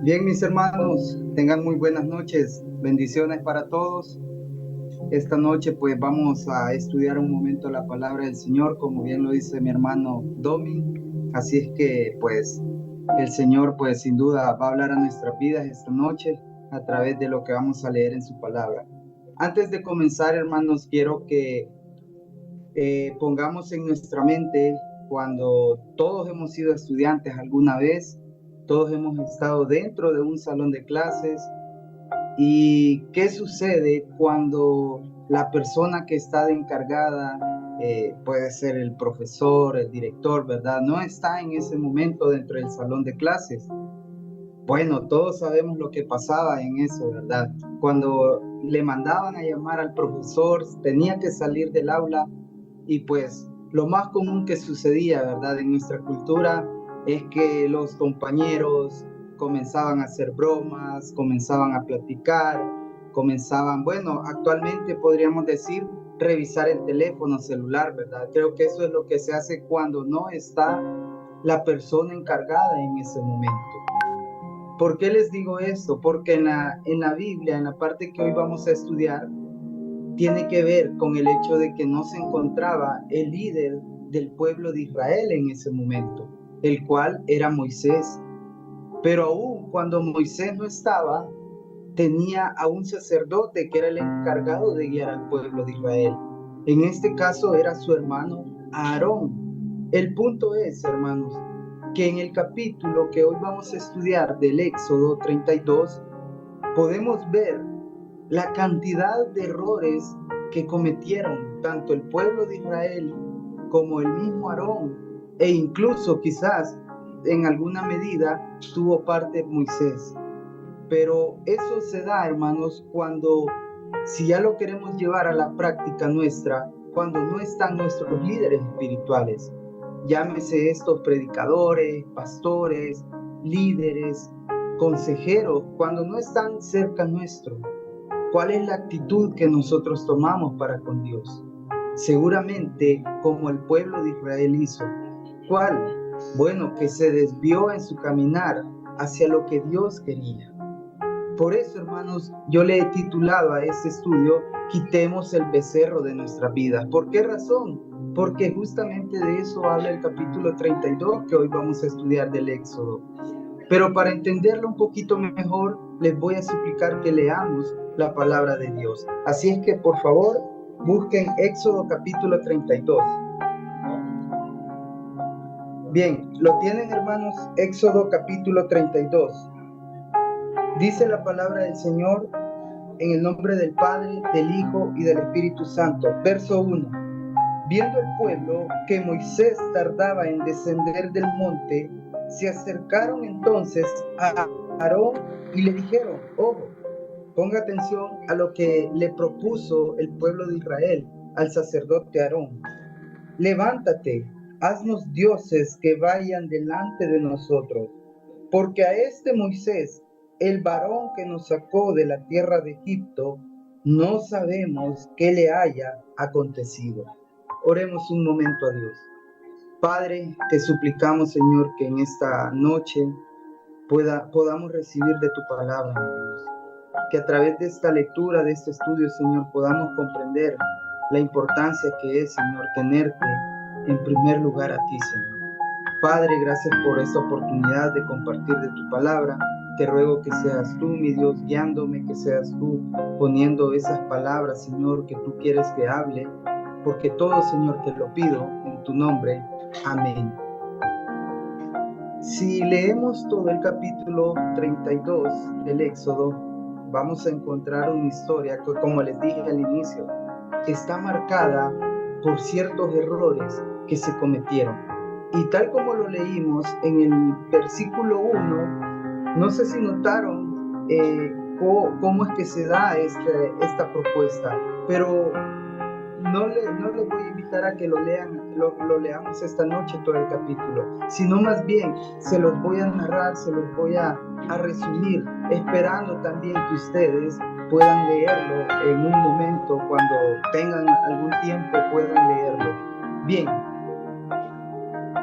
Bien, mis hermanos, tengan muy buenas noches. Bendiciones para todos. Esta noche pues vamos a estudiar un momento la palabra del Señor, como bien lo dice mi hermano Domi. Así es que pues el Señor pues sin duda va a hablar a nuestras vidas esta noche a través de lo que vamos a leer en su palabra. Antes de comenzar, hermanos, quiero que pongamos en nuestra mente cuando todos hemos sido estudiantes alguna vez, todos hemos estado dentro de un salón de clases. ¿Y qué sucede cuando la persona que está de encargada, puede ser el profesor, el director, ¿verdad? No está en ese momento dentro del salón de clases. Bueno, todos sabemos lo que pasaba en eso, ¿verdad? Cuando le mandaban a llamar al profesor, tenía que salir del aula y pues lo más común que sucedía, ¿verdad? En nuestra cultura es que los compañeros comenzaban a hacer bromas, comenzaban a platicar, comenzaban, bueno, actualmente podríamos decir revisar el teléfono celular, ¿verdad? Creo que eso es lo que se hace cuando no está la persona encargada en ese momento. ¿Por qué les digo esto? Porque en la Biblia, en la parte que hoy vamos a estudiar, tiene que ver con el hecho de que no se encontraba el líder del pueblo de Israel en ese momento, el cual era Moisés. Pero aún cuando Moisés no estaba, tenía a un sacerdote que era el encargado de guiar al pueblo de Israel. En este caso era su hermano Aarón. El punto es, hermanos, que en el capítulo que hoy vamos a estudiar del Éxodo 32, podemos ver la cantidad de errores que cometieron tanto el pueblo de Israel como el mismo Aarón, e incluso quizás en alguna medida tuvo parte Moisés. Pero eso se da, hermanos, cuando, si ya lo queremos llevar a la práctica nuestra, cuando no están nuestros líderes espirituales, llámese estos predicadores, pastores, líderes, consejeros, cuando no están cerca nuestro. ¿Cuál es la actitud que nosotros tomamos para con Dios? Seguramente como el pueblo de Israel hizo. ¿Cuál? Bueno, que se desvió en su caminar hacia lo que Dios quería. Por eso, hermanos, yo le he titulado a este estudio, Quitemos el becerro de nuestras vidas. ¿Por qué razón? Porque justamente de eso habla el capítulo 32 que hoy vamos a estudiar del Éxodo. Pero para entenderlo un poquito mejor, les voy a suplicar que leamos la palabra de Dios. Así es que, por favor, busquen Éxodo capítulo 32. Bien, ¿lo tienen, hermanos? Éxodo capítulo 32. Dice la palabra del Señor en el nombre del Padre, del Hijo y del Espíritu Santo. Verso 1. Viendo el pueblo que Moisés tardaba en descender del monte, se acercaron entonces a Aarón y le dijeron, ojo, ponga atención a lo que le propuso el pueblo de Israel al sacerdote Aarón. Levántate, haznos dioses que vayan delante de nosotros, porque a este Moisés, el varón que nos sacó de la tierra de Egipto, no sabemos qué le haya acontecido. Oremos un momento a Dios. Padre, te suplicamos, Señor, que en esta noche podamos recibir de tu palabra, Dios. Que a través de esta lectura, de este estudio, Señor, podamos comprender la importancia que es, Señor, tenerte en primer lugar a ti, Señor. Padre, gracias por esta oportunidad de compartir de tu palabra. Te ruego que seas tú, mi Dios, guiándome, que seas tú poniendo esas palabras, Señor, que tú quieres que hable, porque todo, Señor, te lo pido en tu nombre. Amén. Si leemos todo el capítulo 32 del Éxodo, vamos a encontrar una historia que, como les dije al inicio, está marcada por ciertos errores que se cometieron. Y tal como lo leímos en el versículo 1, no sé si notaron cómo es que se da esta propuesta, pero no les voy a invitar a que lo leamos esta noche todo el capítulo, sino más bien se los voy a narrar, se los voy a resumir, esperando también que ustedes puedan leerlo en un momento, cuando tengan algún tiempo puedan leerlo. Bien,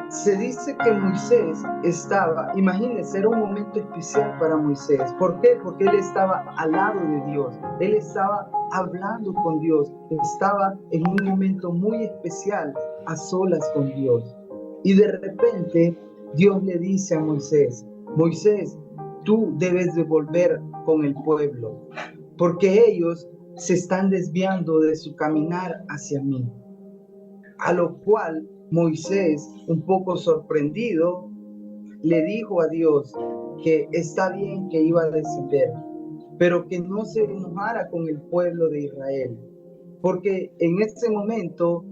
Se dice que Moisés estaba, imagínense, era un momento especial para Moisés. ¿Por qué? Porque él estaba al lado de Dios, él estaba hablando con Dios, estaba en un momento muy especial a solas con Dios. Y de repente Dios le dice a Moisés, Moisés, tú debes de volver con el pueblo, porque ellos se están desviando de su caminar hacia mí. A lo cual Moisés, un poco sorprendido, le dijo a Dios que está bien que iba a descender, pero que no se enojara con el pueblo de Israel, porque en ese momento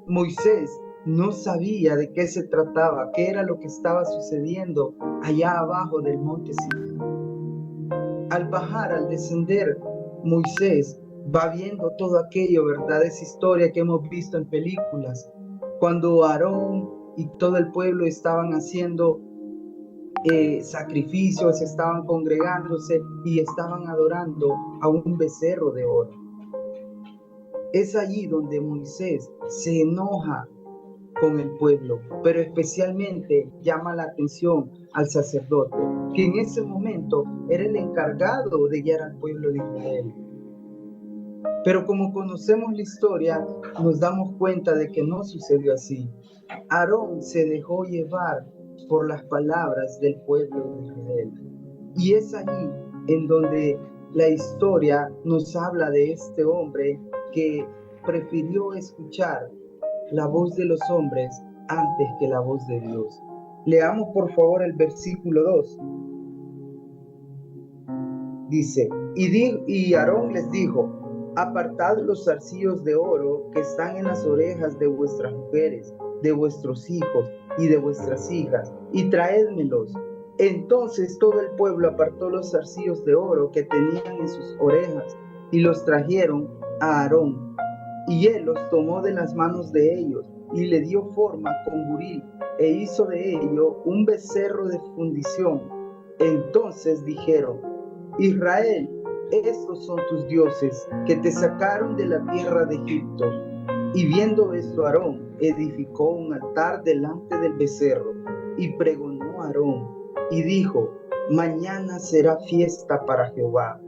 Moisés no sabía de qué se trataba, qué era lo que estaba sucediendo allá abajo del monte Sinaí. Al bajar, al descender, Moisés va viendo todo aquello, ¿verdad? Esa historia que hemos visto en películas, cuando Aarón y todo el pueblo estaban haciendo sacrificios, estaban congregándose y estaban adorando a un becerro de oro. Es allí donde Moisés se enoja con el pueblo, pero especialmente llama la atención al sacerdote, que en ese momento era el encargado de guiar al pueblo de Israel. Pero como conocemos la historia, nos damos cuenta de que no sucedió así. Aarón se dejó llevar por las palabras del pueblo de Israel. Y es allí en donde la historia nos habla de este hombre que prefirió escuchar la voz de los hombres antes que la voz de Dios. Leamos por favor el versículo 2. Dice, y Aarón les dijo, apartad los zarcillos de oro que están en las orejas de vuestras mujeres, de vuestros hijos y de vuestras hijas, y traédmelos. Entonces todo el pueblo apartó los zarcillos de oro que tenían en sus orejas, y los trajeron a Aarón. Y él los tomó de las manos de ellos, y le dio forma con buril, e hizo de ello un becerro de fundición. Entonces dijeron, Israel, estos son tus dioses, que te sacaron de la tierra de Egipto. Y viendo esto, Aarón edificó un altar delante del becerro, y pregonó a Aarón, y dijo, mañana será fiesta para Jehová.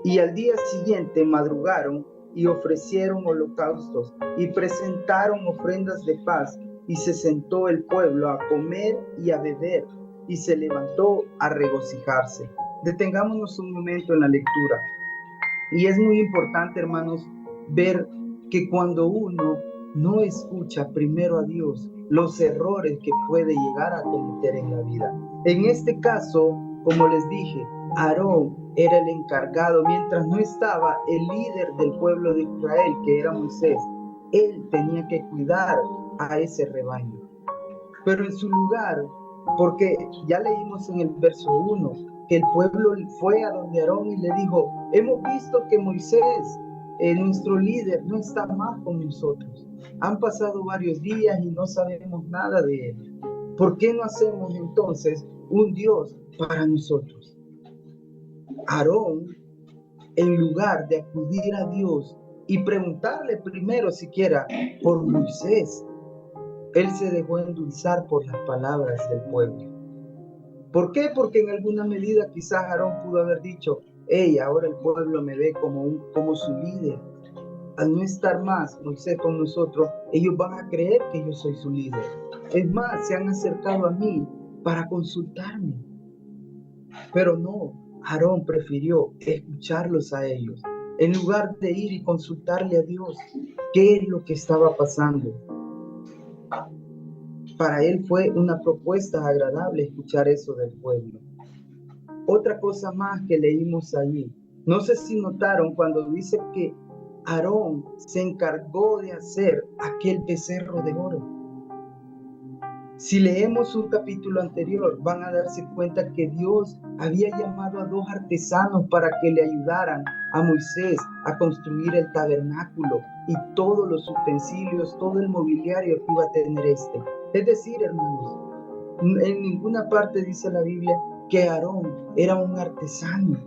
Y al día siguiente madrugaron, y ofrecieron holocaustos, y presentaron ofrendas de paz, y se sentó el pueblo a comer y a beber, y se levantó a regocijarse. Detengámonos un momento en la lectura. Y es muy importante, hermanos, ver que cuando uno no escucha primero a Dios, los errores que puede llegar a cometer en la vida. En este caso, como les dije, Aarón era el encargado, mientras no estaba el líder del pueblo de Israel, que era Moisés. Él tenía que cuidar a ese rebaño. Pero en su lugar, porque ya leímos en el verso 1, que el pueblo fue a donde Aarón y le dijo, hemos visto que Moisés, nuestro líder, no está más con nosotros. Han pasado varios días y no sabemos nada de él. ¿Por qué no hacemos entonces un Dios para nosotros? Aarón, en lugar de acudir a Dios y preguntarle primero siquiera por Moisés, él se dejó endulzar por las palabras del pueblo. ¿Por qué? Porque en alguna medida quizás Aarón pudo haber dicho, hey, ahora el pueblo me ve como su líder. Al no estar más Moisés con nosotros, ellos van a creer que yo soy su líder. Es más, se han acercado a mí para consultarme. Pero no, Aarón prefirió escucharlos a ellos, en lugar de ir y consultarle a Dios qué es lo que estaba pasando. Para él fue una propuesta agradable escuchar eso del pueblo. Otra cosa más que leímos allí, no sé si notaron cuando dice que Aarón se encargó de hacer aquel becerro de oro. Si leemos un capítulo anterior, van a darse cuenta que Dios había llamado a 2 artesanos para que le ayudaran a Moisés a construir el tabernáculo y todos los utensilios, todo el mobiliario que iba a tener este. Es decir, hermanos, en ninguna parte dice la Biblia que Aarón era un artesano,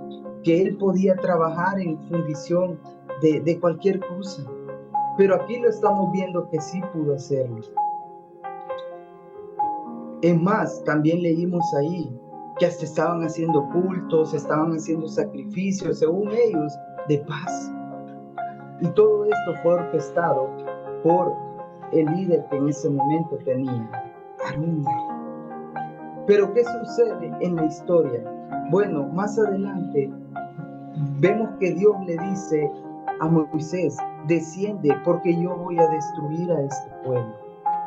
que él podía trabajar en fundición de cualquier cosa. Pero aquí lo estamos viendo que sí pudo hacerlo. Es más, también leímos ahí que hasta estaban haciendo cultos, estaban haciendo sacrificios, según ellos, de paz. Y todo esto fue orquestado por el líder que en ese momento tenía, Aarón. Pero ¿qué sucede en la historia? Bueno, más adelante vemos que Dios le dice a Moisés: desciende, porque yo voy a destruir a este pueblo.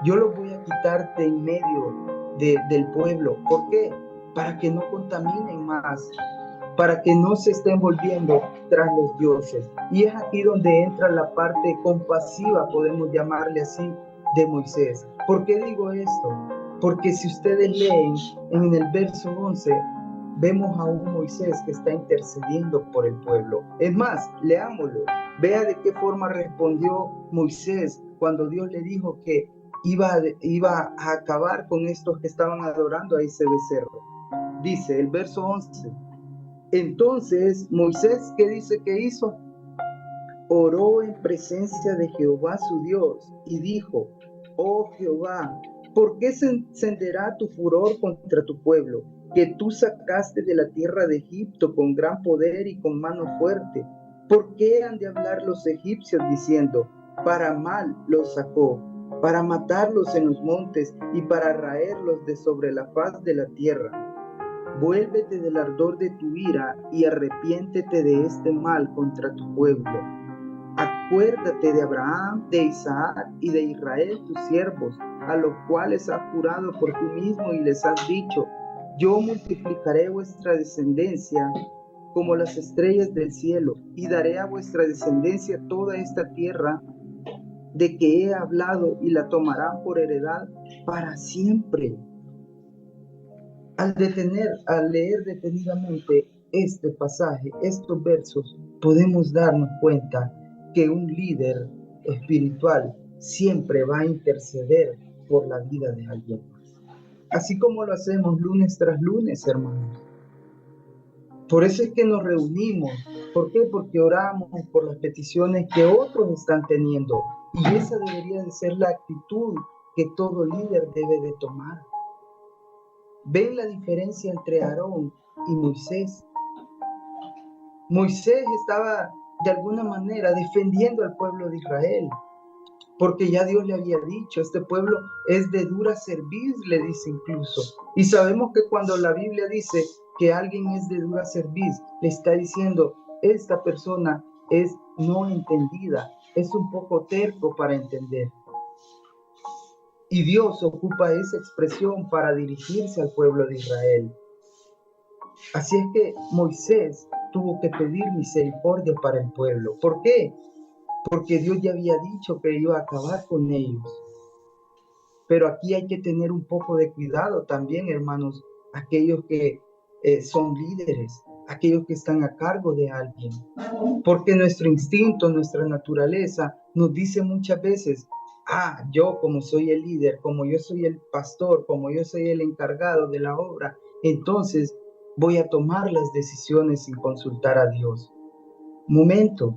Yo lo voy a quitar de en medio del pueblo. ¿Por qué? Para que no contaminen más, para que no se estén volviendo tras los dioses. Y es aquí donde entra la parte compasiva, podemos llamarle así, de Moisés. ¿Por qué digo esto? Porque si ustedes leen en el verso 11, vemos a un Moisés que está intercediendo por el pueblo. Es más, leámoslo. Vea de qué forma respondió Moisés cuando Dios le dijo que iba a acabar con estos que estaban adorando a ese becerro. Dice el verso 11. Entonces Moisés, ¿qué dice que hizo? Oró en presencia de Jehová su Dios y dijo: oh Jehová, ¿por qué se encenderá tu furor contra tu pueblo, que tú sacaste de la tierra de Egipto con gran poder y con mano fuerte? ¿Por qué han de hablar los egipcios diciendo: para mal los sacó, para matarlos en los montes y para raerlos de sobre la faz de la tierra? Vuélvete del ardor de tu ira y arrepiéntete de este mal contra tu pueblo. Acuérdate de Abraham, de Isaac y de Israel, tus siervos, a los cuales has jurado por ti mismo y les has dicho: yo multiplicaré vuestra descendencia como las estrellas del cielo, y daré a vuestra descendencia toda esta tierra de que he hablado, y la tomarán por heredad para siempre. Al leer detenidamente este pasaje, estos versos, podemos darnos cuenta que un líder espiritual siempre va a interceder por la vida de alguien más. Así como lo hacemos lunes tras lunes, hermanos. Por eso es que nos reunimos. ¿Por qué? Porque oramos por las peticiones que otros están teniendo. Y esa debería de ser la actitud que todo líder debe de tomar. ¿Ven la diferencia entre Aarón y Moisés? Moisés estaba de alguna manera defendiendo al pueblo de Israel, porque ya Dios le había dicho: este pueblo es de dura cerviz, le dice incluso. Y sabemos que cuando la Biblia dice que alguien es de dura cerviz, le está diciendo: esta persona es no entendida, es un poco terco para entender. Y Dios ocupa esa expresión para dirigirse al pueblo de Israel. Así es que Moisés tuvo que pedir misericordia para el pueblo. ¿Por qué? Porque Dios ya había dicho que iba a acabar con ellos. Pero aquí hay que tener un poco de cuidado también, hermanos, aquellos que son líderes, aquellos que están a cargo de alguien. Porque nuestro instinto, nuestra naturaleza nos dice muchas veces: yo como soy el líder, como yo soy el pastor, como yo soy el encargado de la obra, entonces voy a tomar las decisiones sin consultar a Dios. Momento,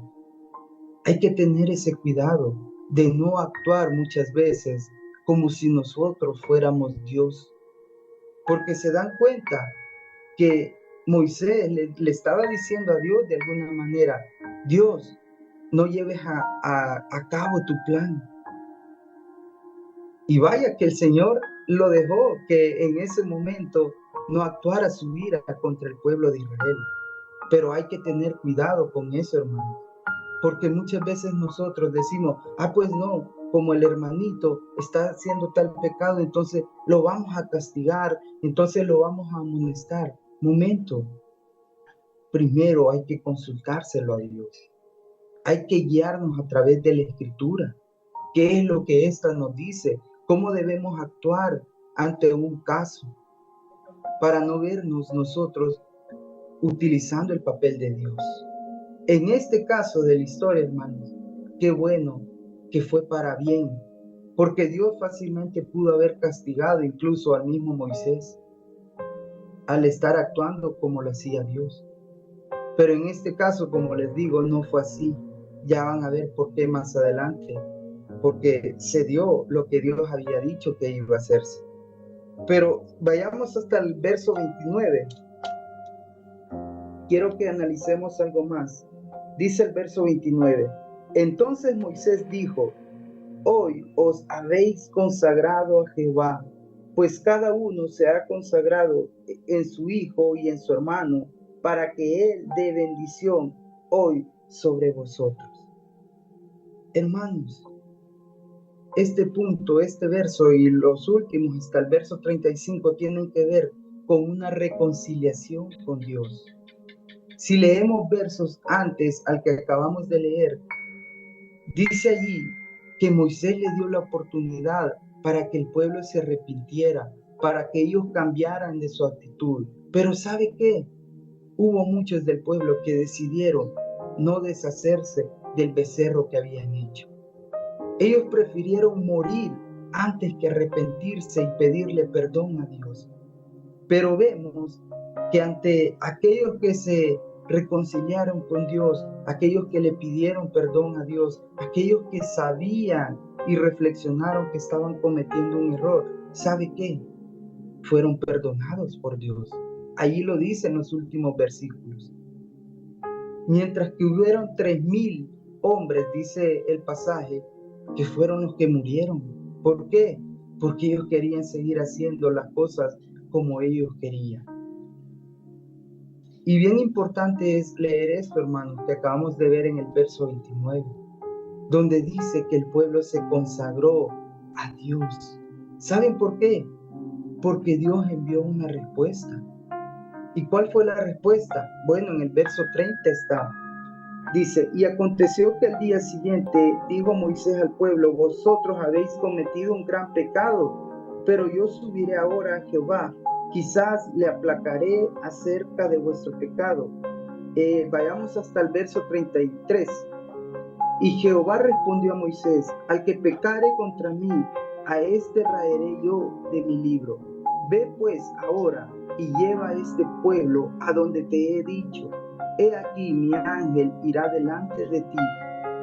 hay que tener ese cuidado de no actuar muchas veces como si nosotros fuéramos Dios. Porque se dan cuenta que Moisés le estaba diciendo a Dios de alguna manera: Dios, no lleves a cabo tu plan. Y vaya que el Señor lo dejó que en ese momento no actuara su ira contra el pueblo de Israel. Pero hay que tener cuidado con eso, hermano. Porque muchas veces nosotros decimos: pues no, como el hermanito está haciendo tal pecado, entonces lo vamos a castigar, entonces lo vamos a amonestar. Momento. Primero hay que consultárselo a Dios. Hay que guiarnos a través de la Escritura. ¿Qué es lo que ésta nos dice? ¿Cómo debemos actuar ante un caso? Para no vernos nosotros utilizando el papel de Dios. En este caso de la historia, hermanos, qué bueno que fue para bien, porque Dios fácilmente pudo haber castigado incluso al mismo Moisés al estar actuando como lo hacía Dios. Pero en este caso, como les digo, no fue así. Ya van a ver por qué más adelante, porque se dio lo que Dios había dicho que iba a hacerse. Pero vayamos hasta el verso 29. Quiero que analicemos algo más. Dice el verso 29. Entonces Moisés dijo: hoy os habéis consagrado a Jehová, pues cada uno se ha consagrado en su hijo y en su hermano, para que él dé bendición hoy sobre vosotros. Hermanos, este punto, este verso y los últimos hasta el verso 35 tienen que ver con una reconciliación con Dios. Si leemos versos antes al que acabamos de leer, dice allí que Moisés le dio la oportunidad para que el pueblo se arrepintiera, para que ellos cambiaran de su actitud. Pero ¿sabe qué? Hubo muchos del pueblo que decidieron no deshacerse del becerro que habían hecho. Ellos prefirieron morir antes que arrepentirse y pedirle perdón a Dios. Pero vemos que ante aquellos que se reconciliaron con Dios, aquellos que le pidieron perdón a Dios, aquellos que sabían y reflexionaron que estaban cometiendo un error, ¿sabe qué? Fueron perdonados por Dios. Allí lo dice en los últimos versículos. Mientras que hubieron 3,000 hombres, dice el pasaje, que fueron los que murieron. ¿Por qué? Porque ellos querían seguir haciendo las cosas como ellos querían. Y bien importante es leer esto, hermanos, que acabamos de ver en el verso 29, donde dice que el pueblo se consagró a Dios. ¿Saben por qué? Porque Dios envió una respuesta. ¿Y cuál fue la respuesta? Bueno, en el verso 30 está. Dice: y aconteció que al día siguiente dijo Moisés al pueblo: vosotros habéis cometido un gran pecado, pero yo subiré ahora a Jehová, quizás le aplacaré acerca de vuestro pecado. Vayamos hasta el verso 33. Y Jehová respondió a Moisés: al que pecare contra mí, a este raeré yo de mi libro. Ve pues ahora y lleva a este pueblo a donde te he dicho. He aquí mi ángel irá delante de ti,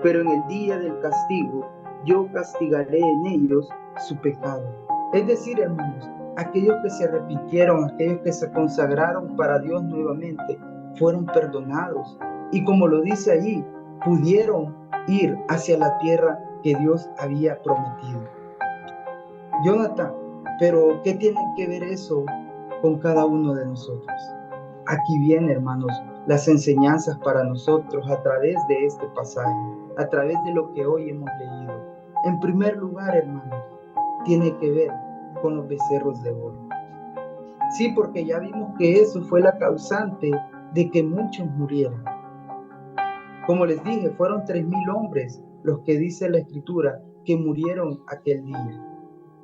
pero en el día del castigo yo castigaré en ellos su pecado. Es decir, hermanos, aquellos que se arrepintieron, aquellos que se consagraron para Dios nuevamente, fueron perdonados. Y como lo dice allí, pudieron ir hacia la tierra que Dios había prometido. Jonathan, pero ¿qué tiene que ver eso con cada uno de nosotros? Aquí vienen, hermanos, las enseñanzas para nosotros a través de este pasaje, a través de lo que hoy hemos leído. En primer lugar, hermanos, tiene que ver con los becerros de oro. Sí, porque ya vimos que eso fue la causante de que muchos murieran. Como les dije, fueron 3,000 hombres los que dice la Escritura que murieron aquel día.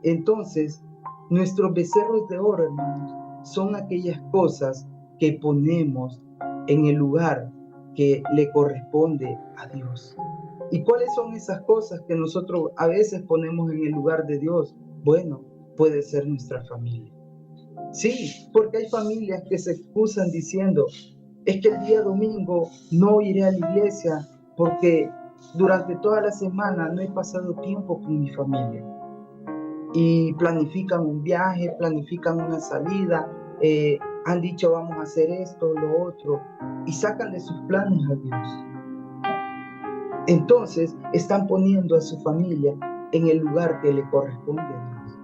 Entonces, nuestros becerros de oro, hermanos, son aquellas cosas que ponemos en el lugar que le corresponde a Dios. ¿Y cuáles son esas cosas que nosotros a veces ponemos en el lugar de Dios? Bueno, puede ser nuestra familia. Sí, porque hay familias que se excusan diciendo: es que el día domingo no iré a la iglesia porque durante toda la semana no he pasado tiempo con mi familia. Y planifican un viaje, planifican una salida, han dicho vamos a hacer esto, lo otro, y sacan de sus planes a Dios. Entonces están poniendo a su familia en el lugar que le corresponde a Dios.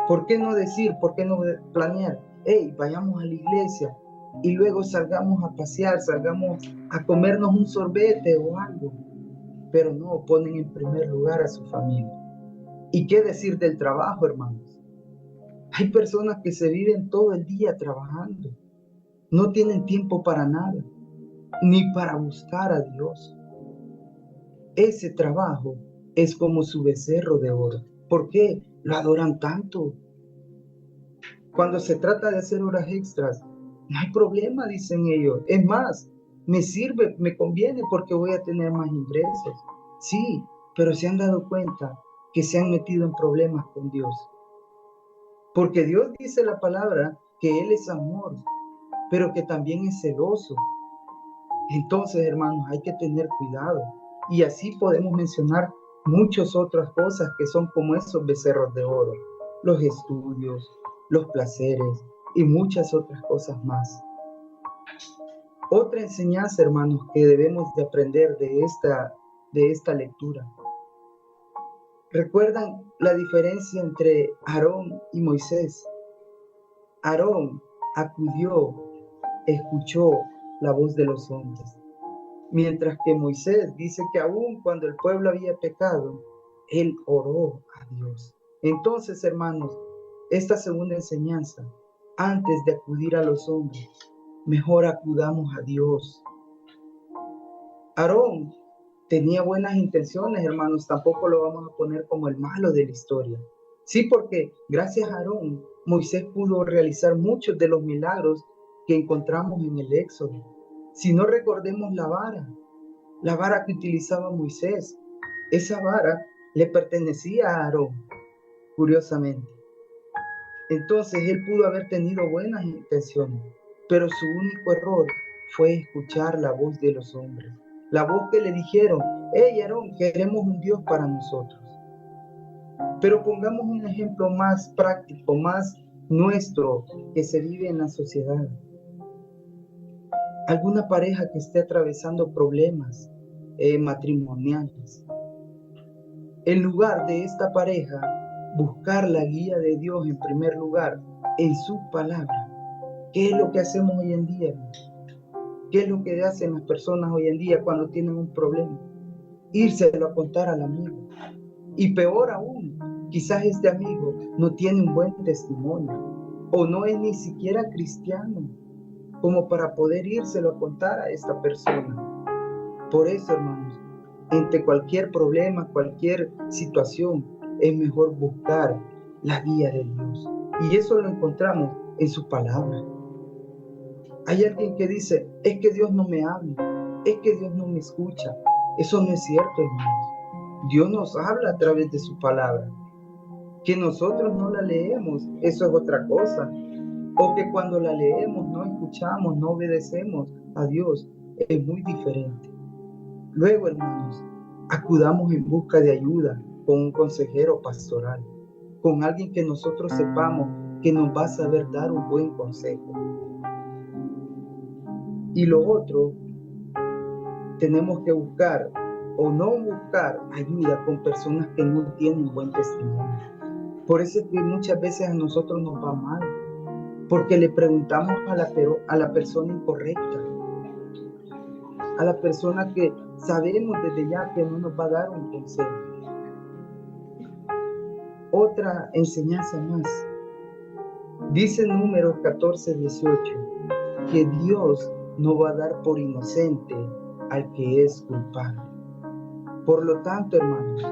¿Por qué no decir, por qué no planear? Hey, vayamos a la iglesia y luego salgamos a pasear, salgamos a comernos un sorbete o algo. Pero no, ponen en primer lugar a su familia. ¿Y qué decir del trabajo, hermanos? Hay personas que se viven todo el día trabajando. No tienen tiempo para nada, ni para buscar a Dios. Ese trabajo es como su becerro de oro. ¿Por qué lo adoran tanto? Cuando se trata de hacer horas extras, no hay problema, dicen ellos. Es más, me sirve, me conviene porque voy a tener más ingresos. Sí, pero se han dado cuenta que se han metido en problemas con Dios. Porque Dios dice la palabra que Él es amor, pero que también es celoso. Entonces, hermanos, hay que tener cuidado. Y así podemos mencionar muchas otras cosas que son como esos becerros de oro. los estudios, los placeres y muchas otras cosas más. Otra enseñanza, hermanos, que debemos de aprender de esta lectura. ¿Recuerdan la diferencia entre Aarón y Moisés? Aarón acudió, escuchó la voz de los hombres, mientras que Moisés dice que aún cuando el pueblo había pecado, él oró a Dios. Entonces, hermanos, esta segunda enseñanza, antes de acudir a los hombres, mejor acudamos a Dios. Aarón tenía buenas intenciones, hermanos, tampoco lo vamos a poner como el malo de la historia. Sí, porque gracias a Aarón, Moisés pudo realizar muchos de los milagros que encontramos en el Éxodo. Si no recordemos la vara que utilizaba Moisés, esa vara le pertenecía a Aarón, curiosamente. Entonces él pudo haber tenido buenas intenciones, pero su único error fue escuchar la voz de los hombres. La voz que le dijeron: hey Aarón, queremos un Dios para nosotros. Pero pongamos un ejemplo más práctico, más nuestro, que se vive en la sociedad. Alguna pareja que esté atravesando problemas matrimoniales. En lugar de esta pareja, buscar la guía de Dios en primer lugar, en su palabra. ¿Qué es lo que hacemos hoy en día? ¿Qué es lo que hacen las personas hoy en día cuando tienen un problema? Írselo a contar al amigo. Y peor aún, quizás este amigo no tiene un buen testimonio o no es ni siquiera cristiano como para poder írselo a contar a esta persona. Por eso, hermanos, ante cualquier problema, cualquier situación, es mejor buscar la guía de Dios. Y eso lo encontramos en su palabra. Hay alguien que dice: es que Dios no me habla, es que Dios no me escucha. Eso no es cierto, hermanos. Dios nos habla a través de su palabra. Que nosotros no la leemos, eso es otra cosa. O que cuando la leemos no escuchamos, no obedecemos a Dios, es muy diferente. Luego, hermanos, acudamos en busca de ayuda con un consejero pastoral, con alguien que nosotros sepamos que nos va a saber dar un buen consejo. Y lo otro, tenemos que buscar o no buscar ayuda con personas que no tienen buen testimonio. Por eso es que muchas veces a nosotros nos va mal, porque le preguntamos a la persona incorrecta, a la persona que sabemos desde ya que no nos va a dar un consejo. Otra enseñanza más. Dice Números 14:18 que Dios no va a dar por inocente al que es culpable. Por lo tanto, hermanos,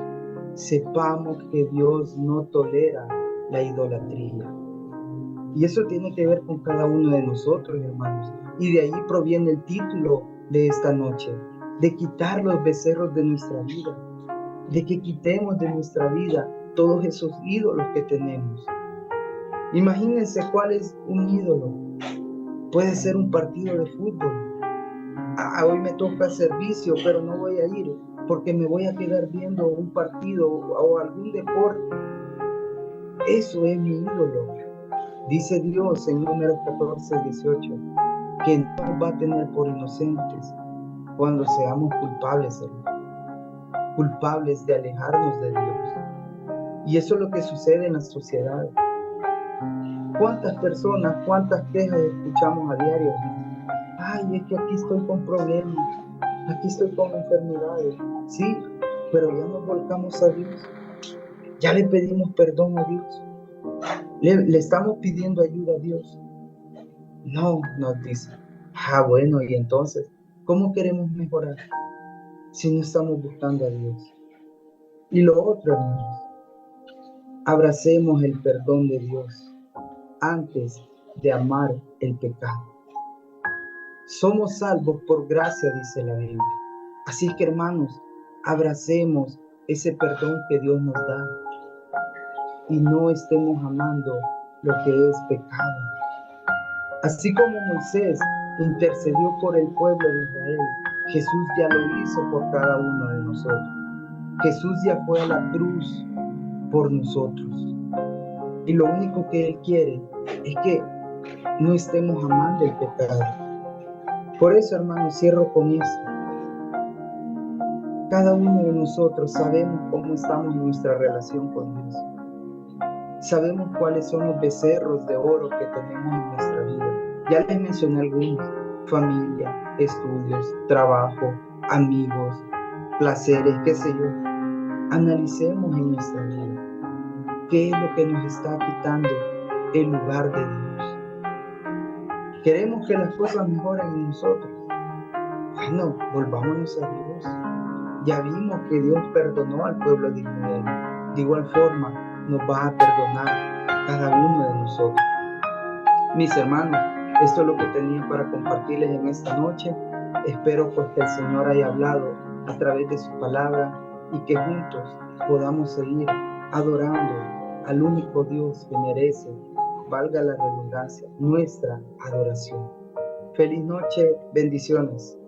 sepamos que Dios no tolera la idolatría. Y eso tiene que ver con cada uno de nosotros, hermanos. Y de ahí proviene el título de esta noche, de quitar los becerros de nuestra vida, de que quitemos de nuestra vida todos esos ídolos que tenemos. Imagínense cuál es un ídolo. Puede ser un partido de fútbol. Hoy me toca servicio, pero no voy a ir porque me voy a quedar viendo un partido o algún deporte. Eso es mi ídolo. Dice Dios en Números 14:18 que no nos va a tener por inocentes cuando seamos culpables, hermano, culpables de alejarnos de Dios. Y eso es lo que sucede en la sociedad. ¿Cuántas personas, cuántas quejas escuchamos a diario? Ay, es que aquí estoy con problemas, aquí estoy con enfermedades. Sí, pero ya nos volcamos a Dios. Ya le pedimos perdón a Dios. Le estamos pidiendo ayuda a Dios. No, nos dice. Bueno, y entonces, ¿cómo queremos mejorar si no estamos buscando a Dios? Y lo otro, hermanos, abracemos el perdón de Dios antes de amar el pecado. Somos salvos por gracia, dice la Biblia. Así que, hermanos, abracemos ese perdón que Dios nos da y no estemos amando lo que es pecado. Así como Moisés intercedió por el pueblo de Israel, Jesús ya lo hizo por cada uno de nosotros. Jesús ya fue a la cruz por nosotros. Y lo único que Él quiere es que no estemos amando el pecado. Por eso, hermanos, cierro con esto. Cada uno de nosotros sabemos cómo estamos en nuestra relación con Dios. Sabemos cuáles son los becerros de oro que tenemos en nuestra vida. Ya les mencioné algunos: familia, estudios, trabajo, amigos, placeres, qué sé yo. Analicemos en nuestra vida qué es lo que nos está quitando el lugar de Dios. Queremos que las cosas mejoren en nosotros. Bueno, volvámonos a Dios. Ya vimos que Dios perdonó al pueblo de Israel. De igual forma, nos va a perdonar a cada uno de nosotros. Mis hermanos, esto es lo que tenía para compartirles en esta noche. Espero pues que el Señor haya hablado a través de su palabra y que juntos podamos seguir adorando al único Dios que merece, valga la redundancia, nuestra adoración. Feliz noche, bendiciones.